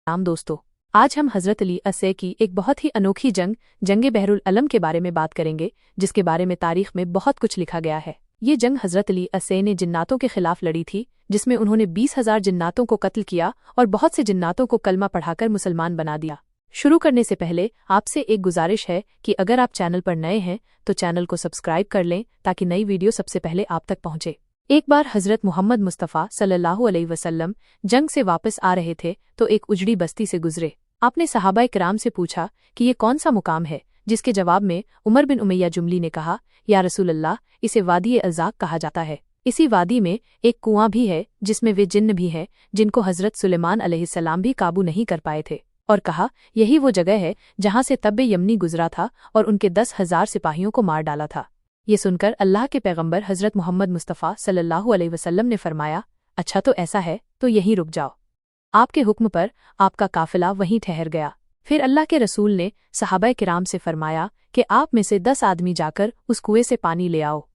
नाम दोस्तों, आज हम हज़रत अली अस्से की एक बहुत ही अनोखी जंग बहरुल अलम के बारे में बात करेंगे, जिसके बारे में तारीख में बहुत कुछ लिखा गया है। ये जंग हज़रत अली अस्से ने जिन्नातों के खिलाफ लड़ी थी, जिसमें उन्होंने 20,000 जिन्नातों को कत्ल किया और बहुत से जिन्नातों को कलमा पढ़ाकर मुसलमान बना दिया। शुरू करने से पहले आपसे एक गुजारिश है कि अगर आप चैनल पर नए हैं तो चैनल को सब्सक्राइब कर लें ताकि नई वीडियो सबसे पहले आप तक पहुंचे। एक बार हज़रत मोहम्मद मुस्तफ़ा सल्लल्लाहु अलैहि वसल्लम जंग से वापस आ रहे थे तो एक उजड़ी बस्ती से गुजरे। आपने सहाबाए किराम से पूछा कि ये कौन सा मुकाम है, जिसके जवाब में उमर बिन उमैया जुमली ने कहा, या रसूल अल्लाह, इसे वादी अज़ाक कहा जाता है। इसी वादी में एक कुआं भी है जिसमें वे जिन्न भी हैं जिनको हज़रत सुलेमान अलैहिस्सलाम भी काबू नहीं कर पाए थे, और कहा यही वो जगह है जहाँ से तब्बे यमनी गुजरा था और उनके 10,000 सिपाहियों को मार डाला था। ये सुनकर अल्लाह के पैगंबर हज़रत मोहम्मद मुस्तफ़ा सल्लल्लाहु अलैहि वसल्लम ने फरमाया, अच्छा तो ऐसा है तो यहीं रुक जाओ। आपके हुक्म पर आपका काफिला वहीं ठहर गया। फिर अल्लाह के रसूल ने सहाबाए किराम से फरमाया कि आप में से 10 आदमी जाकर उस कुएं से पानी ले आओ।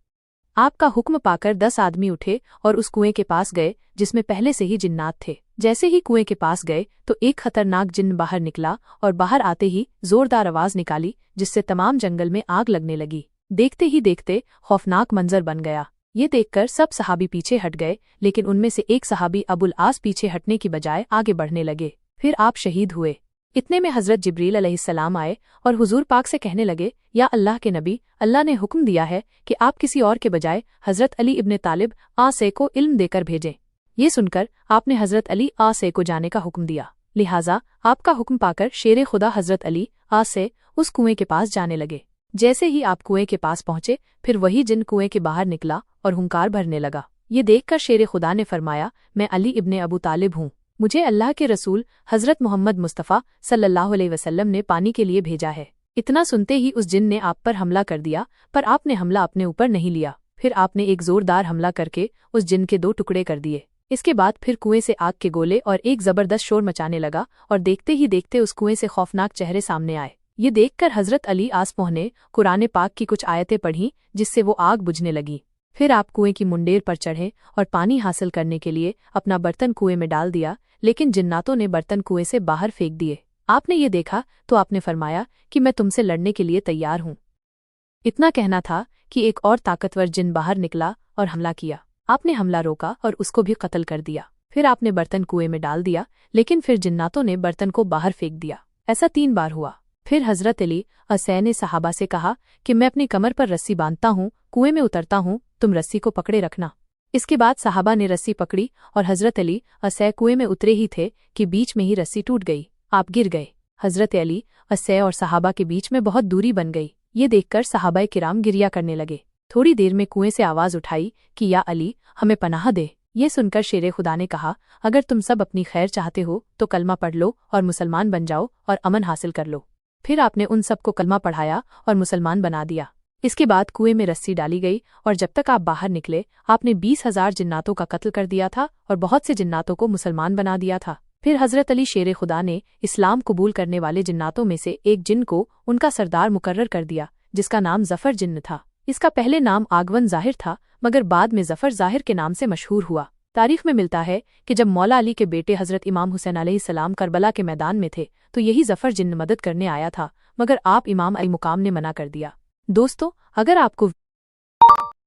आपका हुक्म पाकर 10 आदमी उठे और उस कुएं के पास गए जिसमें पहले से ही जिन्नात थे। जैसे ही कुएं के पास गए तो एक खतरनाक जिन्न बाहर निकला और बाहर आते ही जोरदार आवाज निकाली, जिससे तमाम जंगल में आग लगने लगी। देखते ही देखते खौफनाक मंजर बन गया। ये देखकर सब सहाबी पीछे हट गए, लेकिन उनमें से एक सहाबी अबुल आस पीछे हटने की बजाय आगे बढ़ने लगे। फिर आप शहीद हुए। इतने में हज़रत जिब्रील अलैहिस्सलाम आए और हुजूर पाक से कहने लगे, या अल्लाह के नबी, अल्लाह ने हुक्म दिया है कि आप किसी और के बजाय हज़रत अली इब्ने तालिब आसे को इल्म देकर भेजें। ये सुनकर आपने हज़रत अली आसे को जाने का हुक्म दिया। लिहाजा आपका हुक्म पाकर शेर खुदा हज़रत अली आसे उस कुएं के पास जाने लगे। जैसे ही आप कुएं के पास पहुंचे, फिर वही जिन कुएं के बाहर निकला और हुंकार भरने लगा। ये देखकर शेर खुदा ने फरमाया, मैं अली इब्ने अबू तालिब हूँ, मुझे अल्लाह के रसूल हज़रत मोहम्मद मुस्तफ़ा सल्लल्लाहु अलैहि वसल्लम ने पानी के लिए भेजा है। इतना सुनते ही उस जिन ने आप पर हमला कर दिया, पर आपने हमला अपने ऊपर नहीं लिया। फिर आपने एक जोरदार हमला करके उस जिन के 2 टुकड़े कर दिए। इसके बाद फिर कुएं से आग के गोले और एक जबरदस्त शोर मचाने लगा, और देखते ही देखते उस कुएं से खौफनाक चेहरे सामने आए। ये देखकर हज़रत अली आसपोह ने कुरान पाक की कुछ आयतें पढ़ीं, जिससे वो आग बुझने लगी। फिर आप कुएं की मुंडेर पर चढ़े और पानी हासिल करने के लिए अपना बर्तन कुएं में डाल दिया, लेकिन जिन्नातों ने बर्तन कुएं से बाहर फेंक दिए। आपने ये देखा तो आपने फरमाया कि मैं तुमसे लड़ने के लिए तैयार हूँ। इतना कहना था कि एक और ताकतवर जिन बाहर निकला और हमला किया। आपने हमला रोका और उसको भी कत्ल कर दिया। फिर आपने बर्तन कुएं में डाल दिया, लेकिन फिर जिन्नातों ने बर्तन को बाहर फेंक दिया। ऐसा 3 बार हुआ। फिर हज़रत अली अस्से ने सहाबा से कहा कि मैं अपनी कमर पर रस्सी बांधता हूँ, कुएं में उतरता हूँ, तुम रस्सी को पकड़े रखना। इसके बाद सहाबा ने रस्सी पकड़ी और हज़रत अली अस्से कुएं में उतरे ही थे कि बीच में ही रस्सी टूट गई। आप गिर गए। हज़रत अली अस्से और सहाबा के बीच में बहुत दूरी बन गई। ये देखकर सहाबाए किराम गिरिया करने लगे। थोड़ी देर में कुएं से आवाज़ उठाई कि या अली, हमें पनाह दे। ये सुनकर शेर खुदा ने कहा, अगर तुम सब अपनी खैर चाहते हो तो कलमा पढ़ लो और मुसलमान बन जाओ और अमन हासिल कर लो। फिर आपने उन सबको कलमा पढ़ाया और मुसलमान बना दिया। इसके बाद कुएं में रस्सी डाली गई और जब तक आप बाहर निकले आपने 20,000 जिन्नातों का कत्ल कर दिया था और बहुत से जिन्नातों को मुसलमान बना दिया था। फिर हज़रत अली शेर खुदा ने इस्लाम कबूल करने वाले जिन्नातों में से एक जिन को उनका सरदार मुकर्रर कर दिया, जिसका नाम जफ़र जिन्न था। इसका पहले नाम आगवन ज़ाहिर था, मगर बाद में जफ़र ज़ाहिर के नाम से मशहूर हुआ। तारीख में मिलता है कि जब मौला अली के बेटे हज़रत इमाम हुसैन अलैहिस्सलाम करबला के मैदान में थे तो यही जफ़र जिन्न मदद करने आया था, मगर आप इमाम अली मुकाम ने मना कर दिया। दोस्तों, अगर आपको